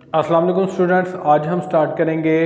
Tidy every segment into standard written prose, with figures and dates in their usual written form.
अस्सलाम वालेकुम स्टूडेंट्स, आज हम स्टार्ट करेंगे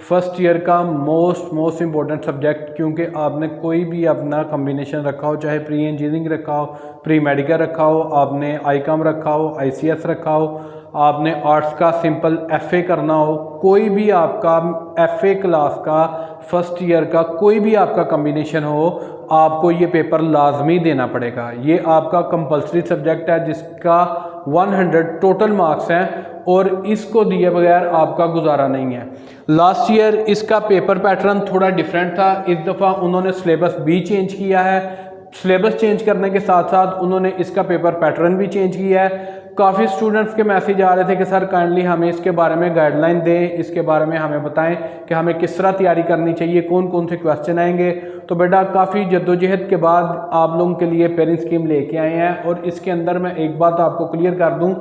फर्स्ट ईयर का मोस्ट इम्पोर्टेंट सब्जेक्ट। क्योंकि आपने कोई भी अपना कम्बिनेशन रखा हो, चाहे प्री इंजीनियरिंग रखा हो, प्री मेडिकल रखा हो, आपने आईकॉम रखा हो, आईसीएस रखा हो, आपने आर्ट्स का सिंपल एफए करना हो, कोई भी आपका एफए क्लास का फर्स्ट ईयर का कोई भी आपका कम्बिनेशन हो, आपको ये पेपर लाजमी देना पड़ेगा। ये आपका कंपलसरी सब्जेक्ट है जिसका 100 टोटल मार्क्स हैं और इसको दिए बगैर आपका गुजारा नहीं है। लास्ट ईयर इसका पेपर पैटर्न थोड़ा डिफरेंट था। इस दफ़ा उन्होंने सिलेबस भी चेंज किया है। सिलेबस चेंज करने के साथ साथ उन्होंने इसका पेपर पैटर्न भी चेंज किया है। काफ़ी स्टूडेंट्स के मैसेज आ रहे थे कि सर काइंडली हमें इसके बारे में गाइडलाइन दें, इसके बारे में हमें बताएं कि हमें किस तरह तैयारी करनी चाहिए, कौन कौन से क्वेश्चन आएंगे। तो बेटा काफ़ी जद्दोजहद के बाद आप लोगों के लिए पेरेंट स्कीम लेके आए हैं और इसके अंदर मैं एक बात आपको क्लियर कर दूं,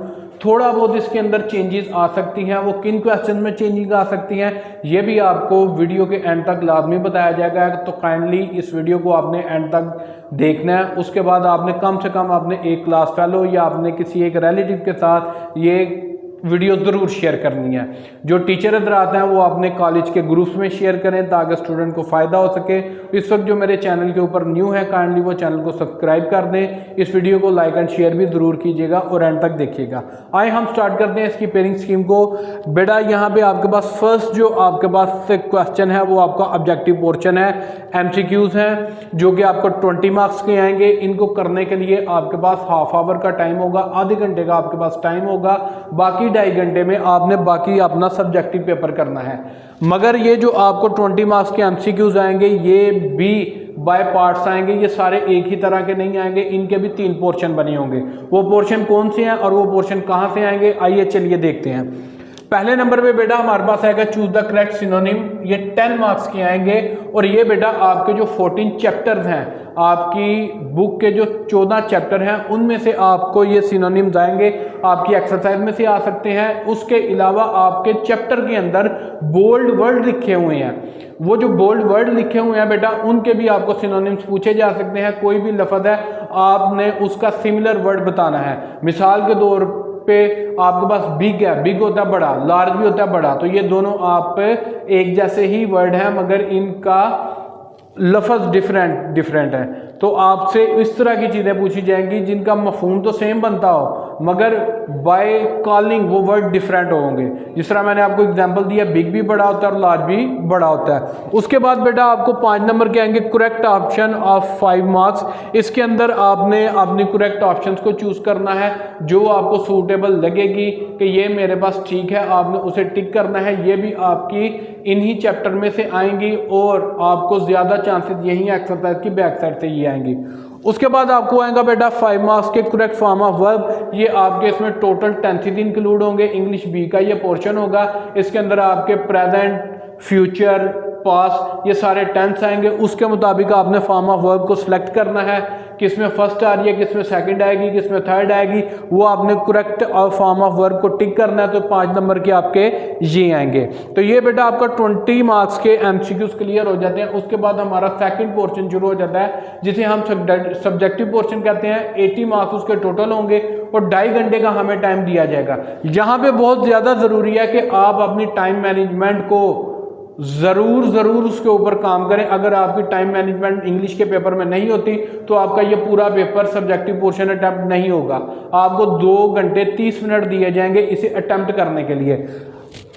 थोड़ा बहुत इसके अंदर चेंजेस आ सकती हैं। वो किन क्वेश्चन में चेंजिंग आ सकती हैं ये भी आपको वीडियो के एंड तक लाजमी बताया जाएगा। तो काइंडली इस वीडियो को आपने एंड तक देखना है। उसके बाद आपने कम से कम आपने एक क्लास फेलो या आपने किसी एक रिलेटिव के साथ ये वीडियो ज़रूर शेयर करनी है। जो टीचर हज़रात हैं वो अपने कॉलेज के ग्रुप्स में शेयर करें ताकि स्टूडेंट को फ़ायदा हो सके। इस वक्त जो मेरे चैनल के ऊपर न्यू है काइंडली वो चैनल को सब्सक्राइब कर दें। इस वीडियो को लाइक एंड शेयर भी ज़रूर कीजिएगा और एंड तक देखिएगा। आए हम स्टार्ट करते हैं इसकी पेयरिंग स्कीम को। बेटा यहाँ पे आपके पास फर्स्ट जो आपके पास क्वेश्चन है वो आपका ऑब्जेक्टिव पोर्शन है, MCQs हैं जो कि आपको 20 मार्क्स के आएंगे। इनको करने के लिए आपके पास हाफ आवर का टाइम होगा, आधे घंटे का आपके पास टाइम होगा। बाकी 2.5 घंटे में आपने बाकी अपना सब्जेक्टिव पेपर करना है। मगर ये जो आपको 20 मार्क्स के MCQs आएंगे ये भी बाय पार्ट्स आएंगे। ये सारे एक ही तरह के नहीं आएंगे, इनके भी 3 पोर्शन बने होंगे। वो पोर्शन कौन से हैं और वो पोर्शन कहाँ से आएंगे, आइए चलिए देखते हैं। पहले नंबर पे बेटा हमारे पास आएगा चूज द करेक्ट सिनोनिम। ये 10 मार्क्स के आएंगे और ये बेटा आपके जो 14 चैप्टर्स हैं, आपकी बुक के जो 14 चैप्टर हैं उनमें से आपको ये सिनोनिम्स आएंगे। आपकी एक्सरसाइज में से आ सकते हैं। उसके अलावा आपके चैप्टर के अंदर बोल्ड वर्ड लिखे हुए हैं। वो जो बोल्ड वर्ड लिखे हुए हैं बेटा उनके भी आपको सिनोनिम्स पूछे जा सकते हैं। कोई भी लफ्ज़ है आपने उसका सिमिलर वर्ड बताना है। मिसाल के तौर पे आपके पास बिग है, बिग होता है बड़ा, लार्ज भी होता है बड़ा, तो ये दोनों आप एक जैसे ही वर्ड हैं मगर इनका लफ्ज़ डिफरेंट है। तो आपसे इस तरह की चीज़ें पूछी जाएंगी जिनका मफहूम तो सेम बनता हो मगर बाय कॉलिंग वो वर्ड डिफरेंट होंगे। जिस तरह मैंने आपको एग्जांपल दिया, बिग भी बड़ा होता है और लार्ज भी बड़ा होता है। उसके बाद बेटा आपको 5 नंबर के आएंगे करेक्ट ऑप्शन ऑफ 5 मार्क्स। इसके अंदर आपने अपनी करेक्ट ऑप्शंस को चूज़ करना है जो आपको सूटेबल लगेगी कि ये मेरे पास ठीक है, आपने उसे टिक करना है। ये भी आपकी इन्हीं चैप्टर में से आएंगी और आपको ज़्यादा चांसेस यही एक्सरसाइज की बैक साइड से ये आएंगी। उसके बाद आपको आएगा बेटा 5 मार्क्स के करेक्ट फॉर्म ऑफ वर्ब। ये आपके इसमें टोटल टेंसेस इंक्लूड होंगे। इंग्लिश बी का ये पोर्शन होगा। इसके अंदर आपके प्रेजेंट, फ्यूचर, पास्ट ये सारे टेंस आएंगे। उसके मुताबिक आपने फॉर्म ऑफ वर्ब को सिलेक्ट करना है, किसमें फर्स्ट आ रही है, किसमें सेकंड आएगी, किसमें थर्ड आएगी, वो आपने करेक्ट फॉर्म ऑफ वर्ब को टिक करना है। तो 5 नंबर के आपके ये आएंगे। तो ये बेटा आपका 20 मार्क्स के MCQs क्लियर हो जाते हैं। उसके बाद हमारा सेकंड पोर्शन शुरू हो जाता है जिसे हम सब्जेक्टिव पोर्शन कहते हैं। 80 मार्क्स उसके टोटल होंगे और 2.5 घंटे का हमें टाइम दिया जाएगा। यहाँ पे बहुत ज़्यादा ज़रूरी है कि आप अपनी टाइम मैनेजमेंट को ज़रूर उसके ऊपर काम करें। अगर आपकी टाइम मैनेजमेंट इंग्लिश के पेपर में नहीं होती तो आपका ये पूरा पेपर सब्जेक्टिव पोर्शन अटेम्प्ट नहीं होगा। आपको 2 घंटे 30 मिनट दिए जाएंगे इसे अटेम्प्ट करने के लिए।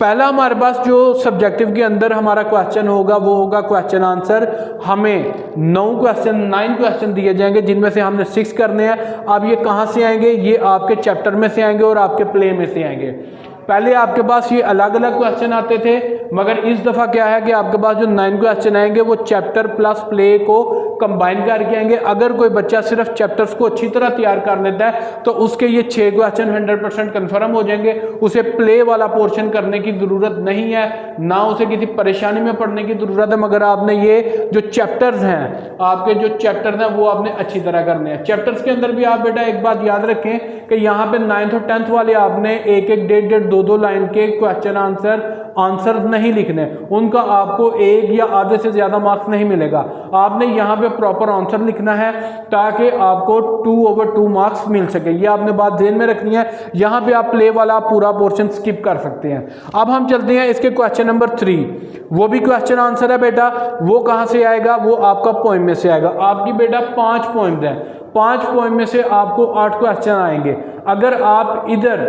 पहला हमारे पास जो सब्जेक्टिव के अंदर हमारा क्वेश्चन होगा वो होगा क्वेश्चन आंसर। हमें 9 क्वेश्चन दिए जाएंगे जिनमें से हमने 6 करने हैं। अब ये कहाँ से आएंगे, ये आपके चैप्टर में से आएंगे और आपके प्ले में से आएंगे। पहले आपके पास ये अलग अलग क्वेश्चन आते थे मगर इस दफ़ा क्या है कि आपके पास जो 9 क्वेश्चन आएंगे वो चैप्टर प्लस प्ले को कंबाइन करके आएंगे। अगर कोई बच्चा सिर्फ चैप्टर्स को अच्छी तरह तैयार कर लेता है तो उसके ये 6 क्वेश्चन 100% कन्फर्म हो जाएंगे। उसे प्ले वाला पोर्शन करने की ज़रूरत नहीं है, ना उसे किसी परेशानी में पढ़ने की ज़रूरत है। मगर आपने ये जो चैप्टर्स हैं, आपके जो चैप्टर्स हैं वो आपने अच्छी तरह करने हैं। चैप्टर्स के अंदर भी आप बेटा एक बात याद रखें कि यहाँ पे 9th और 10th वाले आपने एक 1.5 2 लाइन के क्वेश्चन आंसर आंसर नहीं लिखने, उनका आपको एक या आधे से ज़्यादा मार्क्स नहीं मिलेगा। आपने यहाँ पे प्रॉपर आंसर लिखना है ताकि आपको 2/2 मार्क्स मिल सके। ये आपने बात ध्यान में रखनी है। यहाँ पे आप प्ले वाला पूरा पोर्शन स्किप कर सकते हैं। अब हम चलते हैं इसके क्वेश्चन नंबर 3। वो भी क्वेश्चन आंसर है बेटा। वो कहाँ से आएगा? वो आपका पोएम में से आएगा। आपकी बेटा 5 पोएम्स हैं, 5 पोएम में से आपको 8 क्वेश्चन आएंगे। अगर आप इधर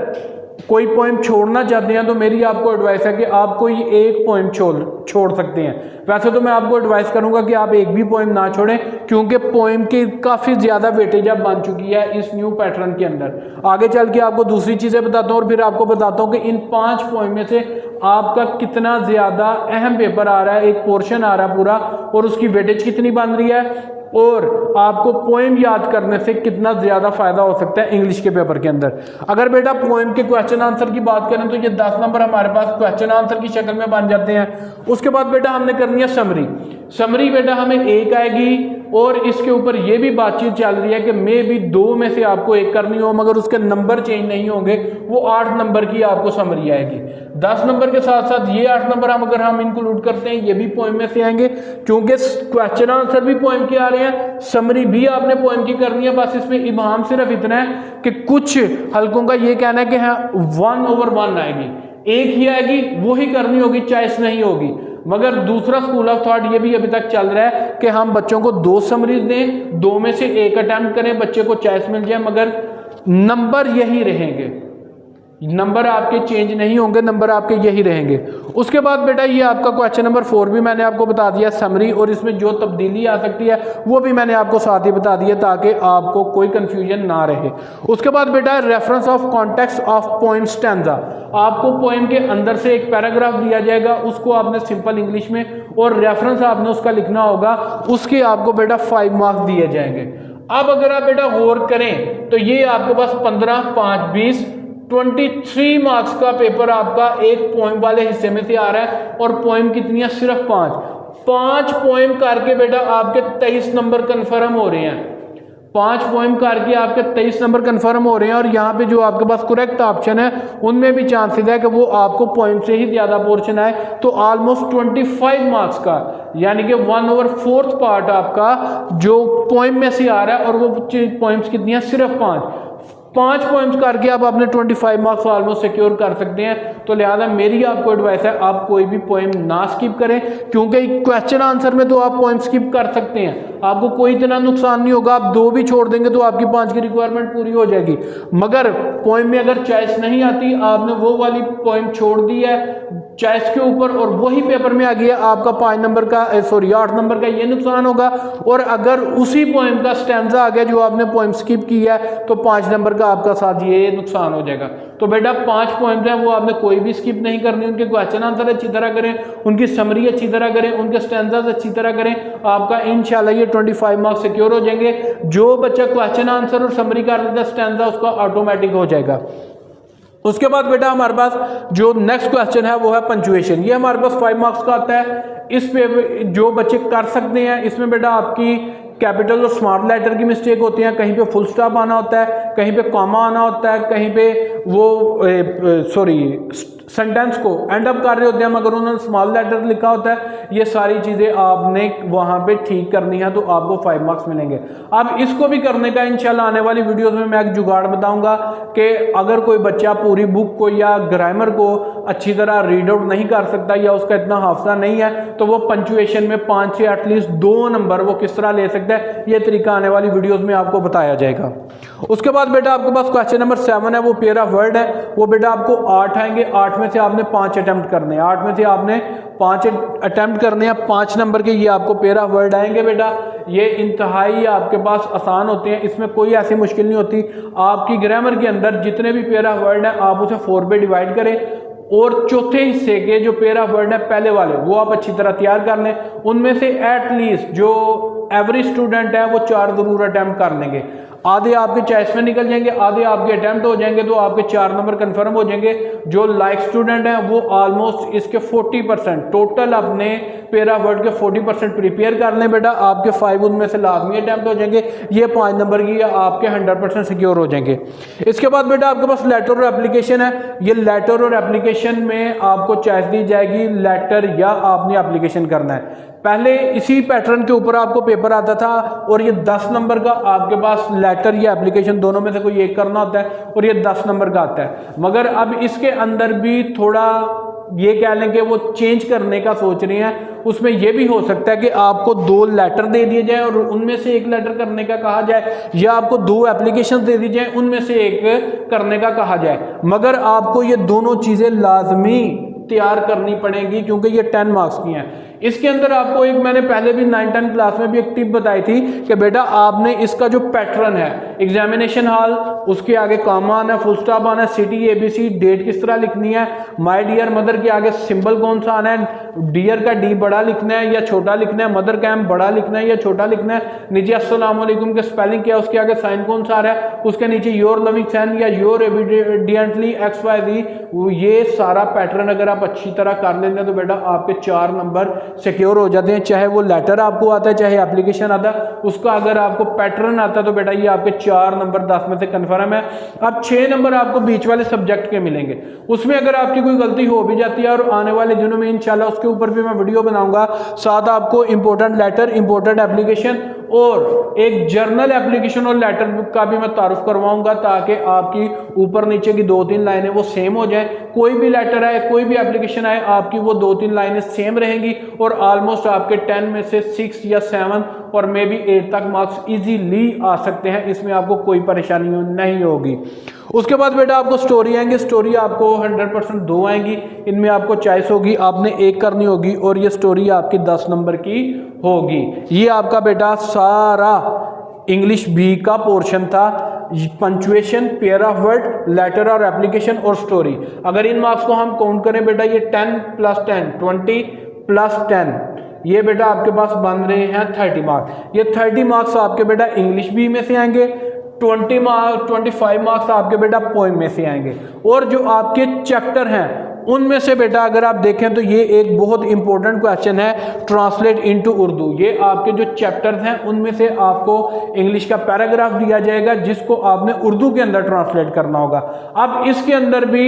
कोई पोएम छोड़ना चाहते हैं तो मेरी आपको एडवाइस है कि आप कोई एक पोएम छोड़ सकते हैं। वैसे तो मैं आपको एडवाइस करूंगा कि आप एक भी पोएम ना छोड़ें, क्योंकि पोएम की काफ़ी ज़्यादा वेटेज अब बन चुकी है इस न्यू पैटर्न के अंदर। आगे चल के आपको दूसरी चीज़ें बताता हूँ और फिर आपको बताता हूँ कि इन 5 पोएम में से आपका कितना ज़्यादा अहम पेपर आ रहा है, एक पोर्शन आ रहा है पूरा, और उसकी वेटेज कितनी बन रही है, और आपको पोएम याद करने से कितना ज़्यादा फ़ायदा हो सकता है इंग्लिश के पेपर के अंदर। अगर बेटा पोएम के क्वेश्चन आंसर की बात करें तो ये 10 नंबर हमारे पास क्वेश्चन आंसर की शक्ल में बन जाते हैं। उसके बाद बेटा हमने करनी है समरी। समरी बेटा हमें एक आएगी, और इसके ऊपर ये भी बातचीत चल रही है कि मे भी 2 में से आपको एक करनी हो, मगर उसके नंबर चेंज नहीं होंगे, वो 8 नंबर की आपको समरी आएगी। 10 नंबर के साथ साथ ये 8 नंबर अगर हम इंक्लूड करते हैं, ये भी पोएम में से आएंगे, क्योंकि क्वेश्चन आंसर भी पोएम के आ रहे हैं, समरी भी आपने पोएम की करनी है। बस इसमें इबाम सिर्फ इतना है कि कुछ हल्कों का ये कहना है कि हाँ 1/1 आएगी, एक ही आएगी, वो ही करनी होगी, चॉइस नहीं होगी। मगर दूसरा स्कूल ऑफ थॉट ये भी अभी तक चल रहा है कि हम बच्चों को 2 समरीज दें, 2 में से एक अटेम्प्ट करें, बच्चे को चॉइस मिल जाए, मगर नंबर यही रहेंगे, नंबर आपके चेंज नहीं होंगे, नंबर आपके यही रहेंगे। उसके बाद बेटा ये आपका क्वेश्चन नंबर 4 भी मैंने आपको बता दिया समरी, और इसमें जो तब्दीली आ सकती है वो भी मैंने आपको साथ ही बता दिया ताकि आपको कोई कंफ्यूजन ना रहे। उसके बाद बेटा reference of context of poem stanza. आपको पोएम के अंदर से एक पैराग्राफ दिया जाएगा, उसको आपने सिंपल इंग्लिश में और रेफरेंस आपने उसका लिखना होगा, उसके आपको बेटा 5 मार्क्स दिए जाएंगे। अब अगर आप बेटा गौर करें तो ये आपके पास 15, 5, 20, 23 मार्क्स का पेपर आपका एक पोएम वाले हिस्से में से आ रहा है, और पोएम कितनी है? सिर्फ 5 पोएम करके बेटा आपके 23 नंबर कंफर्म हो रहे हैं। 5 पोएम करके आपके 23 नंबर कंफर्म हो रहे हैं, और यहाँ पे जो आपके पास करेक्ट ऑप्शन है उनमें भी चांसेस है कि वो आपको पोएम से ही ज़्यादा पोर्शन आए, तो ऑलमोस्ट 25 मार्क्स का, यानी कि 1/4 पार्ट आपका जो पोएम में से आ रहा है, और वो पोएम्स कितनी है? सिर्फ 5 पोएम्स करके आप अपने 25 मार्क्स ऑलमोस्ट सिक्योर कर सकते हैं। तो लिहाजा मेरी आपको एडवाइस है आप कोई भी पोएम ना स्किप करें, क्योंकि क्वेश्चन आंसर में तो आप पोएम स्किप कर सकते हैं, आपको कोई इतना नुकसान नहीं होगा। आप 2 भी छोड़ देंगे तो आपकी 5 की रिक्वायरमेंट पूरी हो जाएगी। मगर पोएम में अगर चॉइस नहीं आती, आपने वो वाली पोएम छोड़ दी है चॉइस के ऊपर और वही पेपर में आ गया, आपका 8 नंबर का ये नुकसान होगा। और अगर उसी पोएम का स्टैंजा आ गया जो आपने पोएम स्किप की है, तो 5 नंबर का आपका साथ ये नुकसान हो जाएगा। तो बेटा 5 पॉइंट हैं वो आपने कोई भी स्किप नहीं करनी, उनके क्वेश्चन आंसर अच्छी तरह करें, उनकी समरी अच्छी तरह करें, उनके स्टैंजास अच्छी तरह करें, आपका इंशाल्लाह ये 25 मार्क्स सिक्योर हो जाएंगे। जो बच्चा क्वेश्चन आंसर और समरी कर लेता है स्टैंजा उसका ऑटोमेटिक हो जाएगा। उसके बाद बेटा हमारे पास जो नेक्स्ट क्वेश्चन है वो है पंचुएशन। ये हमारे पास 5 मार्क्स का आता है। इस पे जो बच्चे कर सकते हैं, इसमें बेटा आपकी कैपिटल और स्मॉल लेटर की मिस्टेक होती है, कहीं पे फुल स्टॉप आना होता है, कहीं पे कॉमा आना होता है, कहीं पे वो सेंटेंस को एंड अप कर रहे होते हैं मगर उन्होंने स्मॉल लेटर लिखा होता है। ये सारी चीज़ें आपने वहाँ पे ठीक करनी है तो आपको 5 मार्क्स मिलेंगे। अब इसको भी करने का इंशाल्लाह आने वाली वीडियोस में मैं एक जुगाड़ बताऊंगा कि अगर कोई बच्चा पूरी बुक को या ग्रामर को अच्छी तरह रीड आउट नहीं कर सकता या उसका इतना हाफजा नहीं है तो वो पंचुएशन में 5 से एटलीस्ट 2 नंबर वो किस तरह ले सकता है, ये तरीका आने वाली वीडियोज़ में आपको बताया जाएगा। उसके बाद बेटा आपके पास क्वेश्चन नंबर 7 है, वो पेयर ऑफ वर्ड है। वो बेटा आपको 8 आएंगे, 8 में से आपने 5 अटेम्प्ट करने हैं, 8 में से आपने 5 अटेम्प्ट करने हैं, 5 नंबर के ये आपको पेयर ऑफ वर्ड आएंगे। बेटा ये इंतहाई आपके पास आसान होते हैं, इसमें कोई ऐसी मुश्किल नहीं होती। आपकी ग्रामर के अंदर जितने भी पेयर ऑफ वर्ड हैं आप उसे 4 पे डिवाइड करें और चौथे हिस्से के जो पेयर ऑफ वर्ड है पहले वाले वो आप अच्छी तरह तैयार कर लें। उनमें से एटलीस्ट जो एवरेज स्टूडेंट है वो 4 जरूर अटेम्प्ट कर लेंगे। आधे आपके चॉइस में निकल जाएंगे, आधे आपके अटेम्प्ट हो जाएंगे, तो आपके 4 नंबर कंफर्म हो जाएंगे। जो लाइक स्टूडेंट हैं वो ऑलमोस्ट इसके 40% टोटल अपने पैरा वर्ड के 40% प्रिपेयर कर लें बेटा, आपके 5 उनमें से लाजमी अटेम्प्ट हो जाएंगे। ये 5 नंबर की आपके 100% सिक्योर हो जाएंगे। इसके बाद बेटा आपके पास लेटर और एप्लीकेशन है। ये लेटर और एप्लीकेशन में आपको चॉइस दी जाएगी लेटर या आपने एप्लीकेशन करना है। पहले इसी पैटर्न के ऊपर आपको पेपर आता था और ये 10 नंबर का आपके पास लेटर या एप्लीकेशन दोनों में से कोई एक करना होता है और ये 10 नंबर का आता है। मगर अब इसके अंदर भी थोड़ा ये कह लें कि वो चेंज करने का सोच रहे हैं। उसमें ये भी हो सकता है कि आपको 2 लेटर दे दिए जाए और उनमें से एक लेटर करने का कहा जाए, या आपको 2 एप्लीकेशन दे दी जाए उनमें से एक करने का कहा जाए। मगर आपको ये दोनों चीज़ें लाजमी तैयार करनी पड़ेगी क्योंकि ये 10 मार्क्स की हैं। इसके अंदर आपको एक मैंने पहले भी 9-10 क्लास में भी एक टिप बताई थी कि बेटा आपने इसका जो पैटर्न है, एग्जामिनेशन हॉल, उसके आगे कॉमा आना है, फुल स्टॉप आना है, सिटी, एबीसी, डेट किस तरह लिखनी है, माय डियर मदर के आगे सिंबल कौन सा आना है, डियर का डी बड़ा लिखना है या छोटा लिखना है, मदर का एम बड़ा लिखना है या छोटा लिखना है, नीचे अस्सलाम वालेकुम के स्पेलिंग क्या है, उसके आगे साइन कौन सा आ रहा है, उसके नीचे योर लविंग सन या योर एविडेंटली XYZ। ये सारा पैटर्न अगर आप अच्छी तरह कर लेते हैं तो बेटा आपके 4 नंबर सिक्योर हो जाते हैं। चाहे वो लेटर आपको आता है, चाहे एप्लीकेशन आता है, उसका अगर आपको पैटर्न आता है तो बेटा ये आपके 4 नंबर 10 में से कंफर्म है। अब 6 नंबर आपको बीच वाले सब्जेक्ट के मिलेंगे। उसमें अगर आपकी कोई गलती हो भी जाती है और आने वाले दिनों में इंशाल्लाह उसके ऊपर भी मैं वीडियो बनाऊंगा, साथ आपको इंपॉर्टेंट लेटर, इंपॉर्टेंट एप्लीकेशन और एक जर्नल एप्लीकेशन और लेटर का भी मैं तारुफ करवाऊंगा ताकि आपकी ऊपर नीचे की 2-3 लाइनें वो सेम हो जाए। कोई भी लेटर आए, कोई भी एप्लीकेशन आए, आपकी वो 2-3 लाइनें सेम रहेंगी और ऑलमोस्ट आपके 10 में से 6 या 7 और मे बी 8 तक मार्क्स इजीली आ सकते हैं। इसमें आपको कोई परेशानी नहीं होगी। उसके बाद बेटा आपको स्टोरी आएंगे। स्टोरी आपको 100% 2 आएंगी। इनमें आपको चॉइस होगी, आपने एक करनी होगी और ये स्टोरी आपकी 10 नंबर की होगी। ये आपका बेटा सारा इंग्लिश बी का पोर्शन था। Punctuation, pair of word, letter और एप्लीकेशन और स्टोरी। अगर इन मार्क्स को हम काउंट करें बेटा, ये 10 + 10 20 + 10, ये बेटा आपके पास बन रहे हैं 30 मार्क्स। ये 30 मार्क्स आपके बेटा इंग्लिश बी में से आएंगे, 25 मार्क्स आपके बेटा पोएम में से आएंगे। और जो आपके चैप्टर हैं उनमें से बेटा अगर आप देखें तो ये एक बहुत इंपॉर्टेंट क्वेश्चन है, ट्रांसलेट इनटू उर्दू। ये आपके जो चैप्टर्स हैं उनमें से आपको इंग्लिश का पैराग्राफ दिया जाएगा जिसको आपने उर्दू के अंदर ट्रांसलेट करना होगा। अब इसके अंदर भी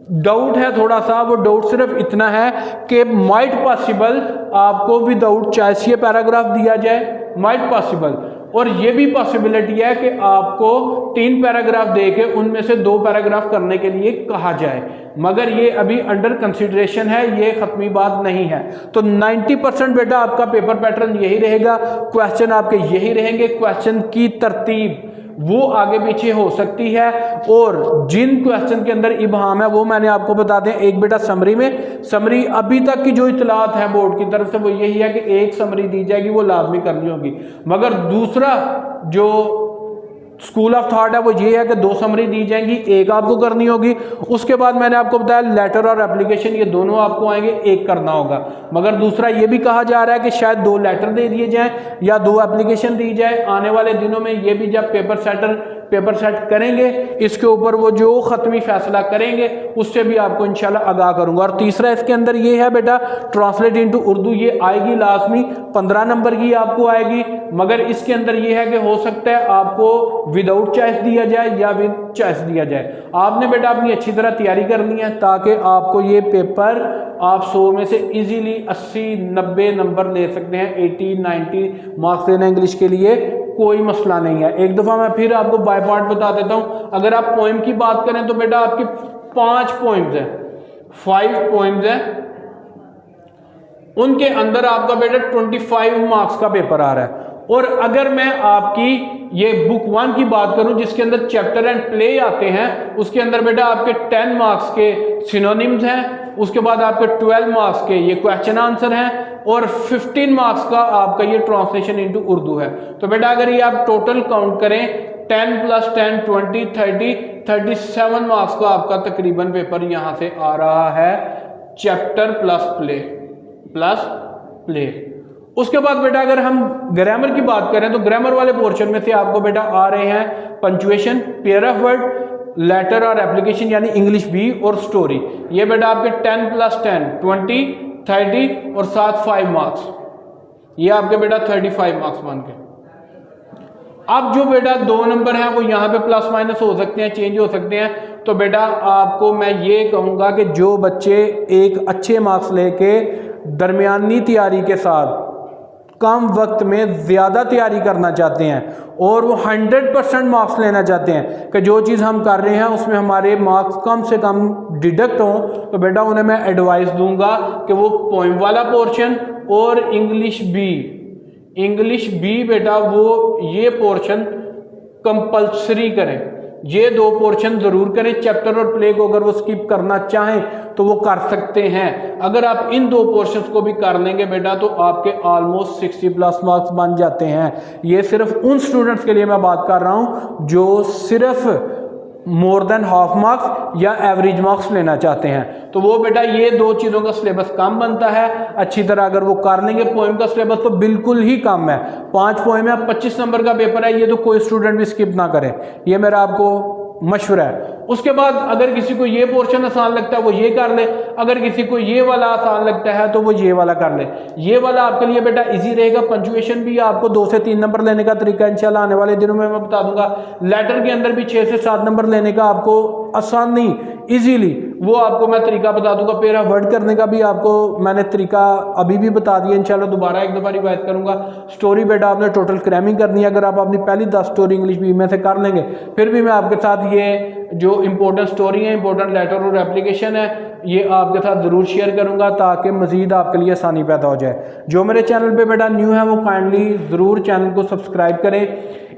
डाउट है थोड़ा सा, वो डाउट सिर्फ इतना है कि माइट पॉसिबल आपको विदाउट चॉइस ये पैराग्राफ दिया जाए, माइट पॉसिबल। और ये भी पॉसिबिलिटी है कि आपको 3 पैराग्राफ देके उनमें से 2 पैराग्राफ करने के लिए कहा जाए, मगर ये अभी अंडर कंसिडरेशन है, ये खत्मी बात नहीं है। तो 90% बेटा आपका पेपर पैटर्न यही रहेगा, क्वेश्चन आपके यही रहेंगे। क्वेश्चन की तरतीब वो आगे पीछे हो सकती है और जिन क्वेश्चन के अंदर इबहाम है वो मैंने आपको बता दें। एक बेटा समरी में, समरी अभी तक की जो इतलात है बोर्ड की तरफ से वो यही है कि एक समरी दी जाएगी, वो लाजमी करनी होगी। मगर दूसरा जो स्कूल ऑफ थॉट है वो ये है कि 2 समरी दी जाएंगी, एक आपको करनी होगी। उसके बाद मैंने आपको बताया लेटर और एप्लीकेशन ये दोनों आपको आएंगे, एक करना होगा। मगर दूसरा ये भी कहा जा रहा है कि शायद 2 लेटर दे दिए जाएं या 2 एप्लीकेशन दी जाए। आने वाले दिनों में ये भी जब पेपर सेट करेंगे इसके ऊपर वो जो खत्मी फैसला करेंगे उससे भी आपको इंशाल्लाह आगाह करूंगा। और तीसरा इसके अंदर ये है बेटा ट्रांसलेट इनटू उर्दू, ये आएगी लाजमी 15 नंबर की आपको आएगी। मगर इसके अंदर ये है कि हो सकता है आपको विदाउट चॉइस दिया जाए या विद चॉइस दिया जाए। आपने बेटा अपनी अच्छी तरह तैयारी करनी है ताकि आपको ये पेपर आप 100 में से इजीली 80-90 नंबर ले सकते हैं। 80-90 मार्क्स लेना इंग्लिश के लिए कोई मसला नहीं है। एक दफ़ा मैं फिर आपको बाय पार्ट बता देता हूँ। अगर आप पोएम की बात करें तो बेटा आपके 5 पोएम्स हैं, 5 पोएम्स हैं, उनके अंदर आपका बेटा 25 मार्क्स का पेपर आ रहा है। और अगर मैं आपकी ये बुक 1 की बात करूं जिसके अंदर चैप्टर एंड प्ले आते हैं, उसके अंदर बेटा आपके 10 मार्क्स के सिनोनिम्स हैं, उसके बाद आपके 12 मार्क्स के ये क्वेश्चन आंसर हैं और 15 मार्क्स का आपका ये ट्रांसलेशन इनटू उर्दू है। तो बेटा अगर ये आप टोटल काउंट करें 10 + 10 20 30 37 मार्क्स का आपका तकरीबन पेपर यहां से आ रहा है, चैप्टर प्लस प्ले। उसके बाद बेटा अगर हम ग्रामर की बात करें तो ग्रामर वाले पोर्शन में से आपको बेटा आ रहे हैं punctuation, pair of word, letter और एप्लीकेशन यानी इंग्लिश बी और स्टोरी। ये बेटा आपके 10+10 20 30 और साथ 5 मार्क्स, ये आपके बेटा 35 मार्क्स बन के। अब जो बेटा 2 नंबर हैं वो यहाँ पे प्लस माइनस हो सकते हैं, चेंज हो सकते हैं। तो बेटा आपको मैं ये कहूँगा कि जो बच्चे एक अच्छे मार्क्स लेके दरमियानी तैयारी के साथ कम वक्त में ज़्यादा तैयारी करना चाहते हैं और वो 100% मार्क्स लेना चाहते हैं कि जो चीज़ हम कर रहे हैं उसमें हमारे मार्क्स कम से कम डिडक्ट हों, तो बेटा उन्हें मैं एडवाइस दूंगा कि वो पोइम वाला पोर्शन और इंग्लिश बी बेटा वो ये पोर्शन कंपल्सरी करें। ये 2 पोर्शन ज़रूर करें। चैप्टर और प्ले को अगर वो स्किप करना चाहें तो वो कर सकते हैं। अगर आप इन 2 पोर्शंस को भी कर लेंगे बेटा तो आपके ऑलमोस्ट 60+ मार्क्स बन जाते हैं। ये सिर्फ उन स्टूडेंट्स के लिए मैं बात कर रहा हूँ जो सिर्फ मोर देन हाफ मार्क्स या एवरेज मार्क्स लेना चाहते हैं। तो वो बेटा ये 2 चीज़ों का सिलेबस कम बनता है। अच्छी तरह अगर वो कर लेंगे, पोएम का सिलेबस तो बिल्कुल ही कम है, 5 पोएम है, 25 नंबर का पेपर है, ये तो कोई स्टूडेंट भी स्किप ना करे, ये मेरा आपको मशवरा है। उसके बाद अगर किसी को ये पोर्शन आसान लगता है वो ये कर ले, अगर किसी को ये वाला आसान लगता है तो वो ये वाला कर ले। ये वाला आपके लिए बेटा इजी रहेगा। पंक्चुएशन भी आपको 2 से 3 नंबर लेने का तरीका इंशाल्लाह आने वाले दिनों में मैं बता दूंगा। लेटर के अंदर भी 6 से 7 नंबर लेने का आपको आसान नहीं, इजीली वो आपको मैं तरीका बता दूंगा। पेरा वर्ड करने का भी आपको मैंने तरीका अभी भी बता दिया, इंशाल्लाह दोबारा एक दफ़ा रिवाइज करूंगा। स्टोरी बेटा आपने टोटल क्रैमिंग करनी है। अगर आप अपनी पहली 10 स्टोरी इंग्लिश बी में से कर लेंगे, फिर भी मैं आपके साथ ये जो इंपॉर्टेंट स्टोरी है, इंपॉर्टेंट लेटर और एप्लीकेशन है, ये आपके साथ ज़रूर शेयर करूंगा ताकि मज़ीद आपके लिए आसानी पैदा हो जाए। जो मेरे चैनल पे बेटा न्यू है वो काइंडली ज़रूर चैनल को सब्सक्राइब करें।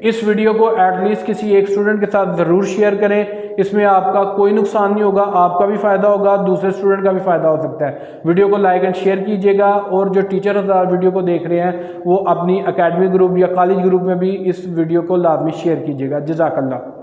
इस वीडियो को एटलीस्ट किसी एक स्टूडेंट के साथ ज़रूर शेयर करें। इसमें आपका कोई नुकसान नहीं होगा, आपका भी फ़ायदा होगा, दूसरे स्टूडेंट का भी फ़ायदा हो सकता है। वीडियो को लाइक एंड शेयर कीजिएगा और जो टीचर वीडियो को देख रहे हैं वो अपनी एकेडमी ग्रुप या कॉलेज ग्रुप में भी इस वीडियो को लाजमी शेयर कीजिएगा। जज़ाकल्लाह।